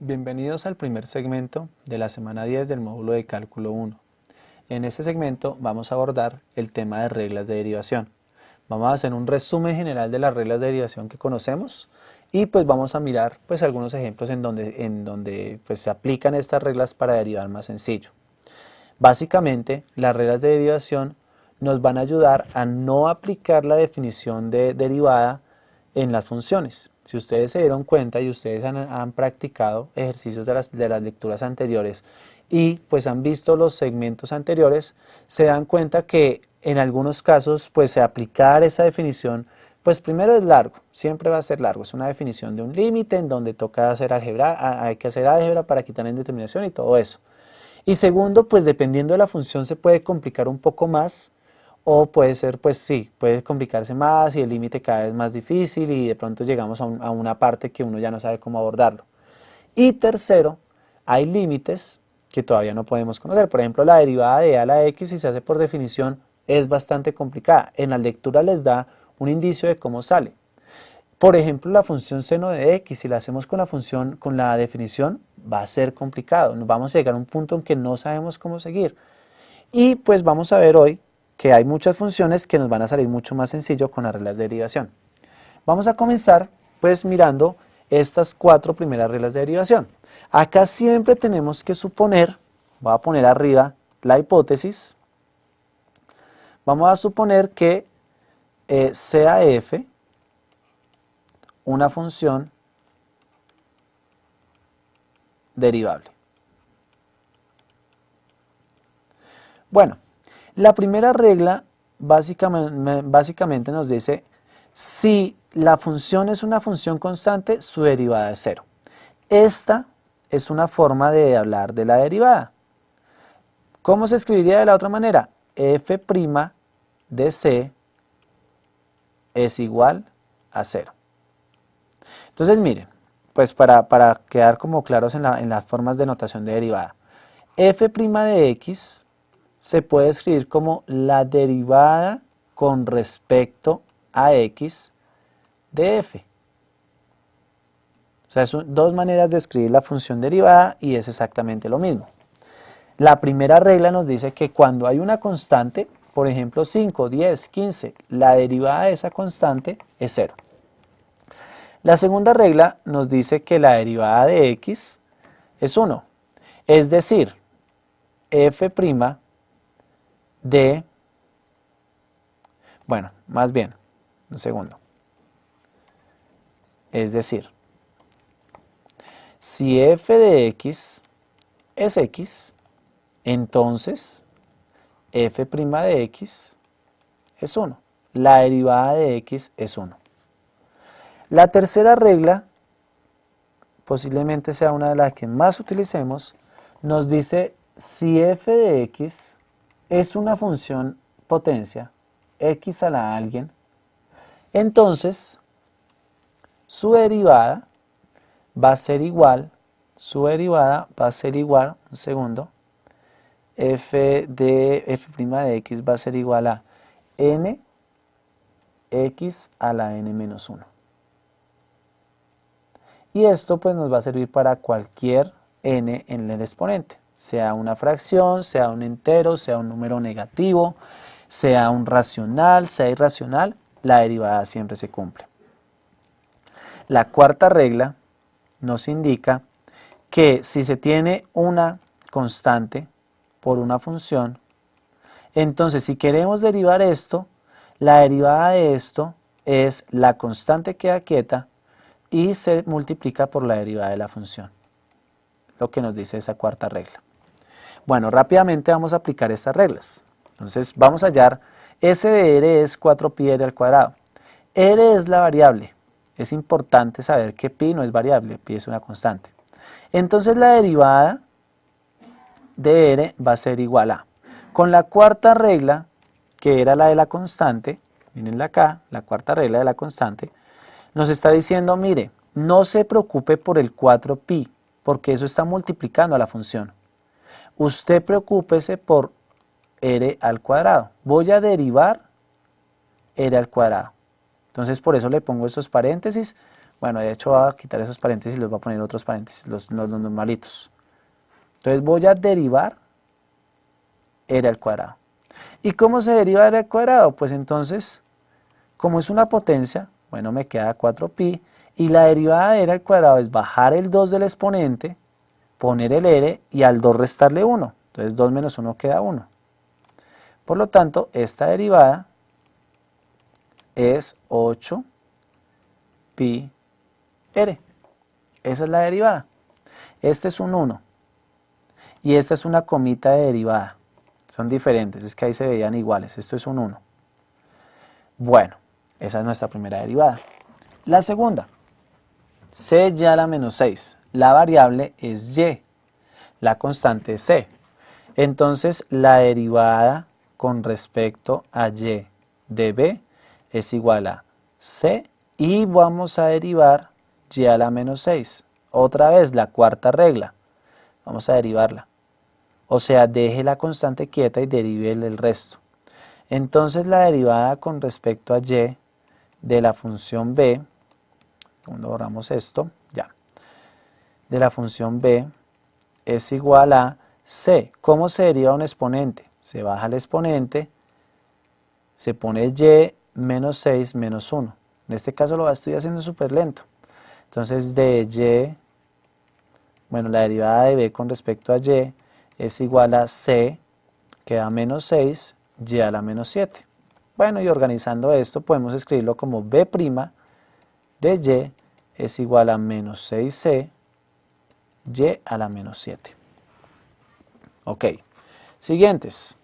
Bienvenidos al primer segmento de la semana 10 del módulo de cálculo 1. En este segmento vamos a abordar el tema de reglas de derivación. Vamos a hacer un resumen general de las reglas de derivación que conocemos y pues vamos a mirar pues algunos ejemplos en donde pues se aplican estas reglas para derivar más sencillo. Básicamente, las reglas de derivación nos van a ayudar a no aplicar la definición de derivada en las funciones. Si ustedes se dieron cuenta y ustedes han practicado ejercicios de las lecturas anteriores y pues han visto los segmentos anteriores, se dan cuenta que en algunos casos pues aplicar esa definición pues primero es largo, siempre va a ser largo, es una definición de un límite en donde toca hacer álgebra, hay que hacer álgebra para quitar la indeterminación y todo eso. Y segundo, pues dependiendo de la función se puede complicar un poco más o puede ser, pues sí, puede complicarse más y el límite cada vez más difícil y de pronto llegamos a una parte que uno ya no sabe cómo abordarlo. Y tercero, hay límites que todavía no podemos conocer. Por ejemplo, la derivada de a la x, si se hace por definición, es bastante complicada. En la lectura les da un indicio de cómo sale. Por ejemplo, la función seno de x, si la hacemos con la definición, va a ser complicado. Nos vamos a llegar a un punto en que no sabemos cómo seguir. Y pues vamos a ver hoy que hay muchas funciones que nos van a salir mucho más sencillo con las reglas de derivación. Vamos a comenzar pues mirando estas cuatro primeras reglas de derivación. Acá siempre tenemos que suponer, voy a poner arriba la hipótesis, vamos a suponer que sea f una función derivable. Bueno, la primera regla básicamente nos dice si la función es una función constante, su derivada es 0. Esta es una forma de hablar de la derivada. ¿Cómo se escribiría de la otra manera? F' de c es igual a 0. Entonces miren, pues para quedar como claros en las formas de notación de derivada, f' de x se puede escribir como la derivada con respecto a x de f. O sea, son dos maneras de escribir la función derivada y es exactamente lo mismo. La primera regla nos dice que cuando hay una constante, por ejemplo 5, 10, 15, la derivada de esa constante es 0. La segunda regla nos dice que la derivada de x es 1. Es decir, f' de, bueno, más bien, un segundo. Es decir, si f de x es x, entonces f' de x es 1. La derivada de x es 1. La tercera regla, posiblemente sea una de las que más utilicemos, nos dice si f de x es una función potencia, x a la alguien, entonces su derivada va a ser igual, un segundo, f' de x va a ser igual a n x a la n menos 1. Y esto pues nos va a servir para cualquier n en el exponente, sea una fracción, sea un entero, sea un número negativo, sea un racional, sea irracional, la derivada siempre se cumple. La cuarta regla nos indica que si se tiene una constante por una función, entonces si queremos derivar esto, la derivada de esto es la constante queda quieta y se multiplica por la derivada de la función, lo que nos dice esa cuarta regla. Bueno, rápidamente vamos a aplicar estas reglas. Entonces vamos a hallar S de R es 4pi r al cuadrado. R es la variable. Es importante saber que pi no es variable, pi es una constante. Entonces la derivada de R va a ser igual a, con la cuarta regla, que era la de la constante, mírenla acá, la cuarta regla de la constante, nos está diciendo, mire, no se preocupe por el 4pi, porque eso está multiplicando a la función. Usted preocúpese por r al cuadrado. Voy a derivar r al cuadrado. Entonces por eso le pongo estos paréntesis. Bueno, de hecho voy a quitar esos paréntesis y les voy a poner otros paréntesis, los normalitos. Entonces voy a derivar r al cuadrado. ¿Y cómo se deriva r al cuadrado? Pues entonces, como es una potencia, bueno, me queda 4pi, y la derivada de r al cuadrado es bajar el 2 del exponente, poner el r y al 2 restarle 1. Entonces 2 menos 1 queda 1. Por lo tanto, esta derivada es 8pi r. Esa es la derivada. Este es un 1 y esta es una comita de derivada. Son diferentes, es que ahí se veían iguales. Esto es un 1. Bueno, esa es nuestra primera derivada. La segunda, c y a la menos 6. La variable es y, la constante es c. Entonces la derivada con respecto a y de b es igual a c y vamos a derivar y a la menos 6. Otra vez la cuarta regla. Vamos a derivarla. O sea, deje la constante quieta y derive el resto. Entonces la derivada con respecto a y de la función b, cuando borramos esto, ya, de la función b es igual a c. ¿Cómo se deriva un exponente? Se baja el exponente, se pone y menos 6 menos 1. En este caso lo estoy haciendo súper lento. Entonces de y, bueno, la derivada de b con respecto a y es igual a c, que da menos 6, y a la menos 7. Bueno, y organizando esto podemos escribirlo como b' de y es igual a menos 6c, y a la menos 7. Ok, siguientes.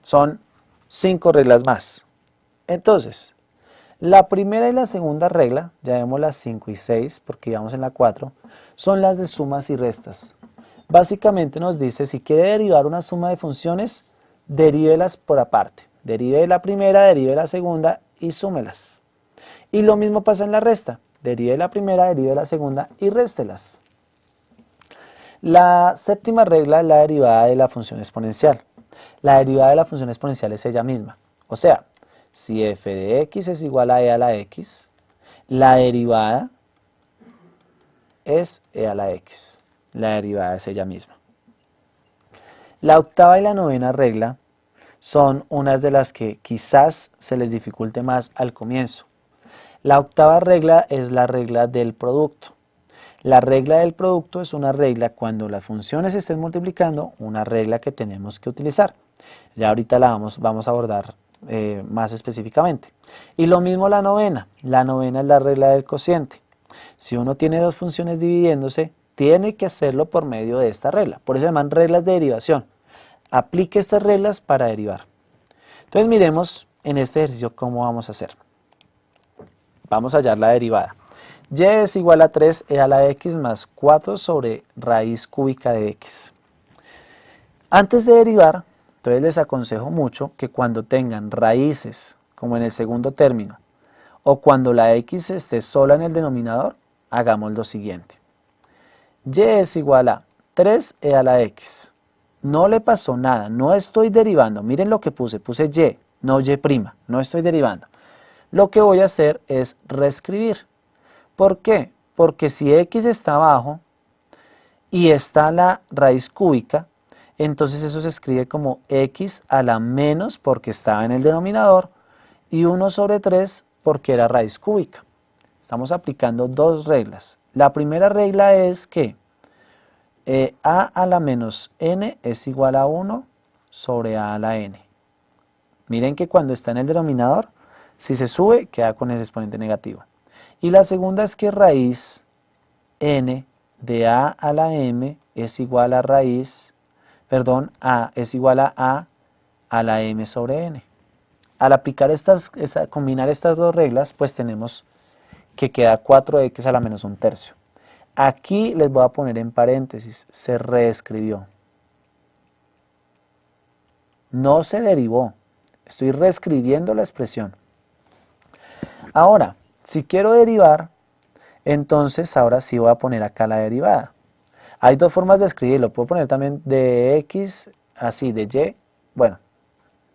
Son 5 reglas más. Entonces, la primera y la segunda regla, ya vemos las 5 y 6 porque íbamos en la 4, son las de sumas y restas. Básicamente nos dice si quiere derivar una suma de funciones, derívelas por aparte. Derive la primera, derive la segunda y súmelas. Y lo mismo pasa en la resta. Derive la primera, derive la segunda y réstelas. La séptima regla es la derivada de la función exponencial. La derivada de la función exponencial es ella misma. O sea, si f de x es igual a e a la x, la derivada es e a la x. La derivada es ella misma. La octava y la novena regla son unas de las que quizás se les dificulte más al comienzo. La octava regla es la regla del producto. La regla del producto es una regla cuando las funciones se estén multiplicando, una regla que tenemos que utilizar. Ya ahorita la vamos a abordar más específicamente. Y lo mismo la novena. La novena es la regla del cociente. Si uno tiene dos funciones dividiéndose, tiene que hacerlo por medio de esta regla. Por eso se llaman reglas de derivación. Aplique estas reglas para derivar. Entonces miremos en este ejercicio cómo vamos a hacer. Vamos a hallar la derivada. Y es igual a 3e a la x más 4 sobre raíz cúbica de x. Antes de derivar, entonces les aconsejo mucho que cuando tengan raíces, como en el segundo término, o cuando la x esté sola en el denominador, hagamos lo siguiente. Y es igual a 3e a la x. No le pasó nada, no estoy derivando. Miren lo que puse y, no y', no estoy derivando. Lo que voy a hacer es reescribir. ¿Por qué? Porque si x está abajo y está la raíz cúbica, entonces eso se escribe como x a la menos porque estaba en el denominador y 1 sobre 3 porque era raíz cúbica. Estamos aplicando dos reglas. La primera regla es que a la menos n es igual a 1 sobre a la n. Miren que cuando está en el denominador, si se sube, queda con ese exponente negativo. Y la segunda es que raíz n de a la m es igual a es igual a la m sobre n. Al aplicar combinar estas dos reglas, pues tenemos que queda 4x a la menos 1/3. Aquí les voy a poner en paréntesis, se reescribió. No se derivó, estoy reescribiendo la expresión. Ahora, si quiero derivar, entonces ahora sí voy a poner acá la derivada. Hay dos formas de escribirlo, puedo poner también de x, así, de y, bueno,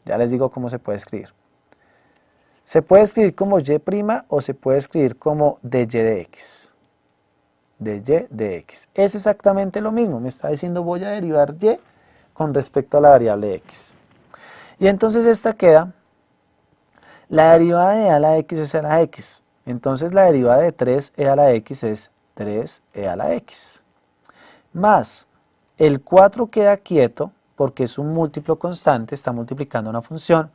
ya les digo cómo se puede escribir. Se puede escribir como y' o se puede escribir como dy de x. dy de x. Es exactamente lo mismo, me está diciendo voy a derivar y con respecto a la variable x. Y entonces esta queda, la derivada de e a la x es e a la x. Entonces la derivada de 3e a la x es 3e a la x. Más, el 4 queda quieto porque es un múltiplo constante, está multiplicando una función.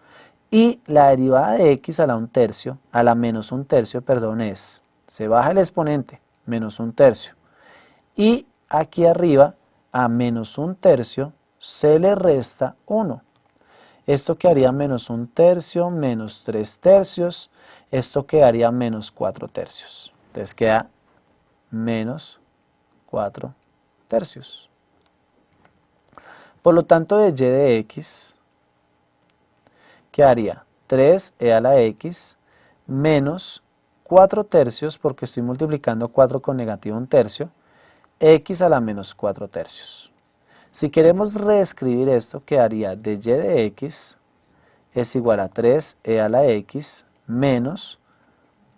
Y la derivada de x a la 1/3, a la menos 1/3, perdón, es, se baja el exponente, menos 1/3. Y aquí arriba, a menos 1/3, se le resta 1. Esto quedaría menos 1/3, menos 3/3, esto quedaría menos 4/3. Entonces queda menos 4/3. Por lo tanto, de y de x quedaría 3e a la x menos 4/3, porque estoy multiplicando 4 con negativo 1/3, x a la menos 4/3. Si queremos reescribir esto, quedaría de y de x es igual a 3e a la x menos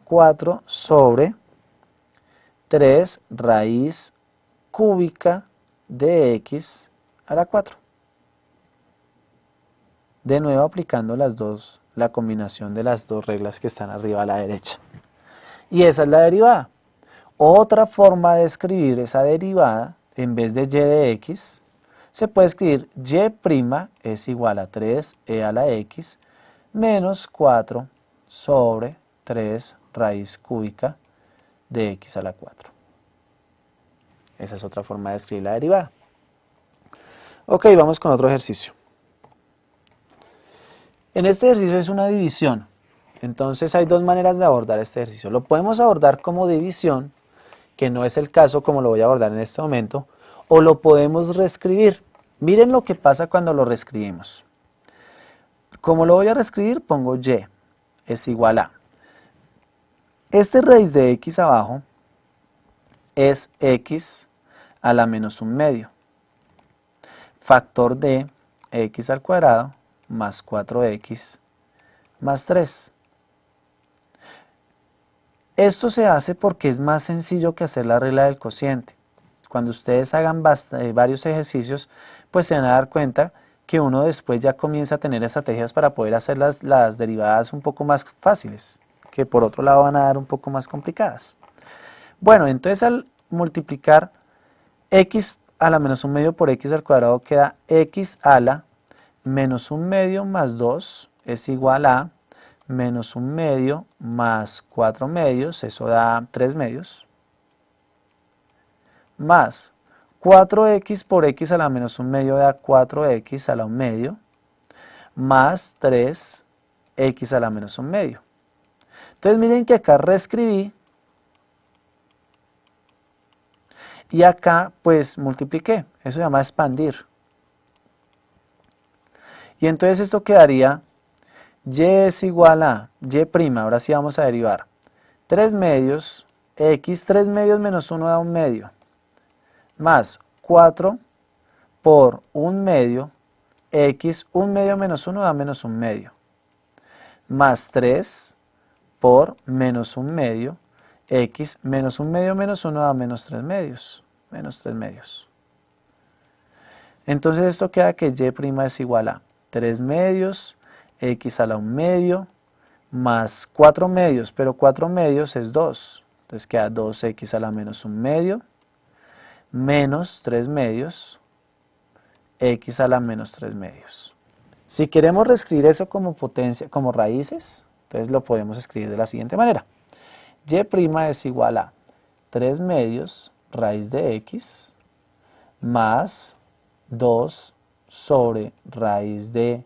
4 sobre 3 raíz cúbica de x a la 4. De nuevo aplicando la combinación de las dos reglas que están arriba a la derecha. Y esa es la derivada. Otra forma de escribir esa derivada, en vez de y de x, se puede escribir y' es igual a 3e a la x menos 4 sobre 3 raíz cúbica de x a la 4. Esa es otra forma de escribir la derivada. Ok, vamos con otro ejercicio. En este ejercicio es una división, entonces hay dos maneras de abordar este ejercicio. Lo podemos abordar como división, que no es el caso como lo voy a abordar en este momento, o lo podemos reescribir. Miren lo que pasa cuando lo reescribimos. Como lo voy a reescribir, pongo y es igual a. Este raíz de x abajo es x a la menos 1/2, factor de x al cuadrado más 4x más 3. Esto se hace porque es más sencillo que hacer la regla del cociente. Cuando ustedes hagan varios ejercicios, pues se van a dar cuenta que uno después ya comienza a tener estrategias para poder hacer las derivadas un poco más fáciles, que por otro lado van a dar un poco más complicadas. Bueno, entonces al multiplicar x a la menos 1/2 por x al cuadrado queda x a la menos 1/2 más 2 es igual a menos 1/2 más 4/2, eso da 3/2, más 4x por x a la menos 1/2 da 4x a la 1/2, más 3x a la menos 1/2. Entonces miren que acá reescribí y acá pues multipliqué, eso se llama expandir. Y entonces esto quedaría y es igual a y', ahora sí vamos a derivar, 3/2, x 3/2 menos 1 da 1/2, más 4 por 1/2, x 1/2 menos 1 da menos 1/2, más 3 por menos 1/2, x menos 1/2 menos 1 da menos 3/2, menos 3/2. Entonces esto queda que y' es igual a 3/2, x a la 1/2, más 4/2, pero 4/2 es 2, entonces queda 2x a la menos 1/2, menos 3/2, x a la menos 3/2. Si queremos reescribir eso como potencia, como raíces, entonces lo podemos escribir de la siguiente manera. Y' es igual a 3/2 raíz de x más 2 sobre raíz de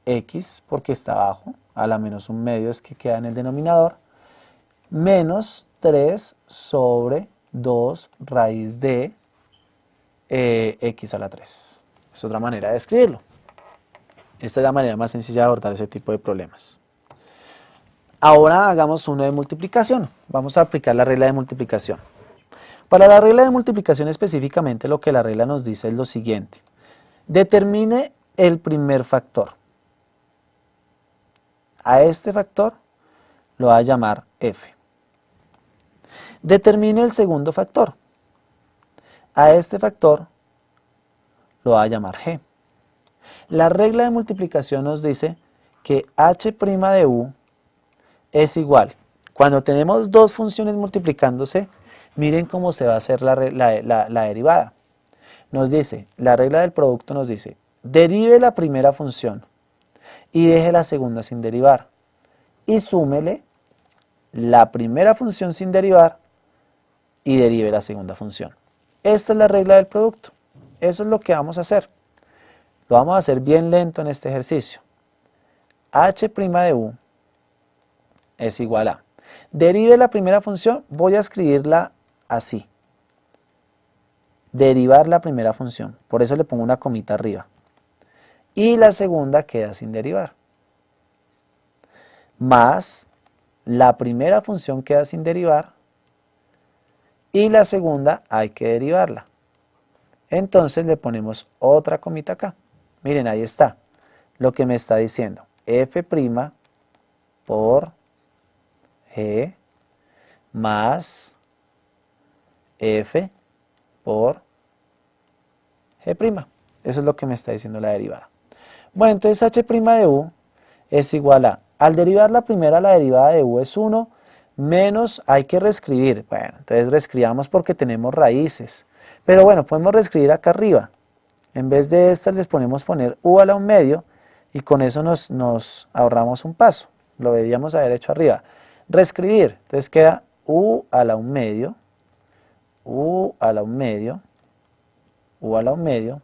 x, porque está abajo, a la menos 1/2 es que queda en el denominador, menos 3 sobre 2 raíz de x a la 3. Es otra manera de escribirlo. Esta es la manera más sencilla de abordar ese tipo de problemas. Ahora hagamos uno de multiplicación. Vamos a aplicar la regla de multiplicación. Para la regla de multiplicación específicamente lo que la regla nos dice es lo siguiente. Determine el primer factor. A este factor lo va a llamar f. Determine el segundo factor. A este factor lo va a llamar g. La regla de multiplicación nos dice que h' de u es igual. Cuando tenemos dos funciones multiplicándose, miren cómo se va a hacer la derivada. Nos dice, la regla del producto nos dice, derive la primera función y deje la segunda sin derivar. Y súmele la primera función sin derivar y derive la segunda función. Esta es la regla del producto. Eso es lo que vamos a hacer. Lo vamos a hacer bien lento en este ejercicio. h' de u es igual a. Derive la primera función, voy a escribirla así. Derivar la primera función, por eso le pongo una comita arriba. Y la segunda queda sin derivar. Más la primera función queda sin derivar y la segunda hay que derivarla. Entonces le ponemos otra comita acá. Miren, ahí está lo que me está diciendo. F' por g más f por g'. Eso es lo que me está diciendo la derivada. Bueno, entonces h' de u es igual a, al derivar la primera, la derivada de u es 1, menos, hay que reescribir. Bueno, entonces reescribamos porque tenemos raíces. Pero bueno, podemos reescribir acá arriba. En vez de estas les ponemos poner u a la 1/2 y con eso nos ahorramos un paso. Lo debíamos haber hecho arriba. Reescribir, entonces queda u a la 1/2, u a la 1/2, u a la 1/2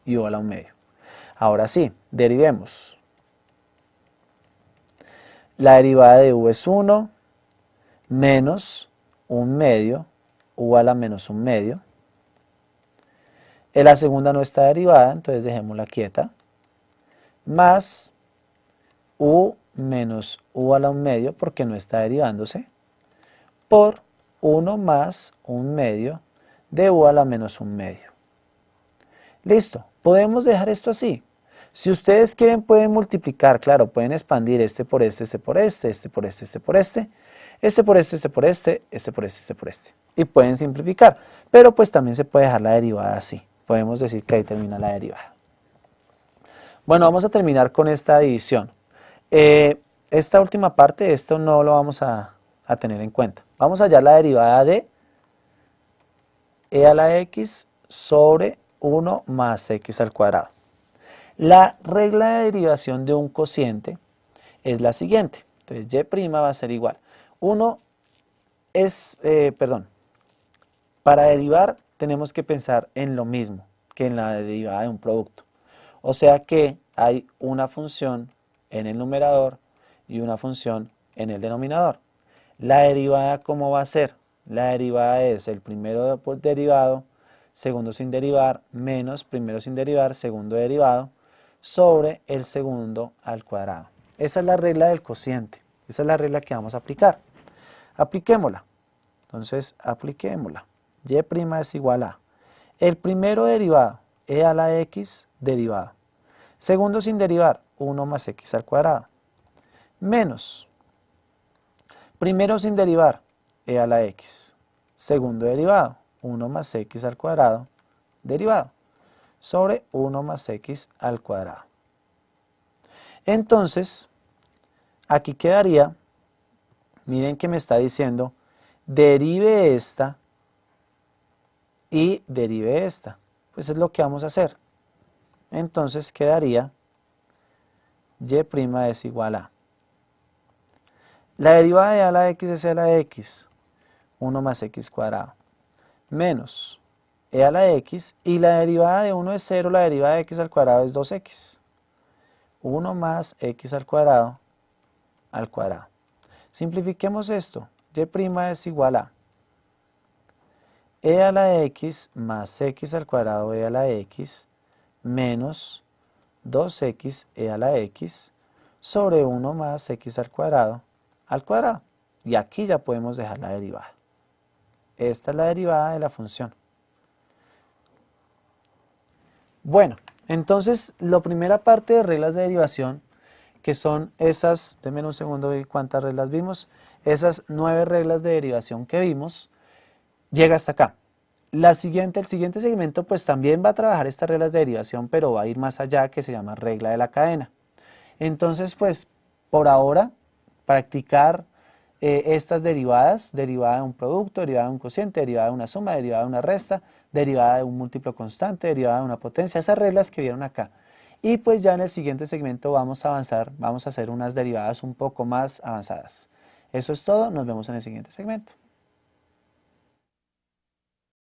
y u a la 1/2. Ahora sí, derivemos. La derivada de u es 1 menos 1/2, u a la menos 1/2. La segunda no está derivada, entonces dejémosla quieta. Más u menos u a la 1/2 porque no está derivándose. Por 1 más 1/2 de u a la menos 1/2. Listo, podemos dejar esto así. Si ustedes quieren pueden multiplicar, claro, pueden expandir este por este, este por este, este por este, este por este, este por este, este por este, este por este, este por este. Y pueden simplificar, pero pues también se puede dejar la derivada así. Podemos decir que ahí termina la derivada. Bueno, vamos a terminar con esta división. Esta última parte, esto no lo vamos a tener en cuenta. Vamos a hallar la derivada de e a la x sobre 1 más x al cuadrado. La regla de derivación de un cociente es la siguiente. Entonces, y' va a ser igual. Para derivar tenemos que pensar en lo mismo que en la derivada de un producto. O sea que hay una función en el numerador y una función en el denominador. La derivada, ¿cómo va a ser? La derivada es el primero derivado, segundo sin derivar, menos primero sin derivar, segundo derivado, sobre el segundo al cuadrado. Esa es la regla del cociente. Esa es la regla que vamos a aplicar. Apliquémosla. Entonces, apliquémosla. Y' es igual a el primero derivado, e a la x derivado. Segundo sin derivar, 1 más x al cuadrado. Menos primero sin derivar, e a la x. Segundo derivado, 1 más x al cuadrado derivado. Sobre 1 más x al cuadrado. Entonces, aquí quedaría, miren que me está diciendo, derive esta y derive esta. Pues es lo que vamos a hacer. Entonces quedaría y' es igual a. La derivada de a a la x es e a la x, 1 más x cuadrado, menos e a la x, y la derivada de 1 es 0, la derivada de x al cuadrado es 2x. 1 más x al cuadrado. Simplifiquemos esto. Y' es igual a e a la x más x al cuadrado e a la x menos 2x e a la x sobre 1 más x al cuadrado. Y aquí ya podemos dejar la derivada. Esta es la derivada de la función. Bueno, entonces la primera parte de reglas de derivación que son esas, denme un segundo y cuántas reglas vimos, esas 9 reglas de derivación que vimos, llega hasta acá. El siguiente segmento pues también va a trabajar estas reglas de derivación, pero va a ir más allá, que se llama regla de la cadena. Entonces pues por ahora practicar estas derivadas, derivada de un producto, derivada de un cociente, derivada de una suma, derivada de una resta, derivada de un múltiplo constante, derivada de una potencia, esas reglas que vieron acá. Y pues ya en el siguiente segmento vamos a avanzar, vamos a hacer unas derivadas un poco más avanzadas. Eso es todo, nos vemos en el siguiente segmento.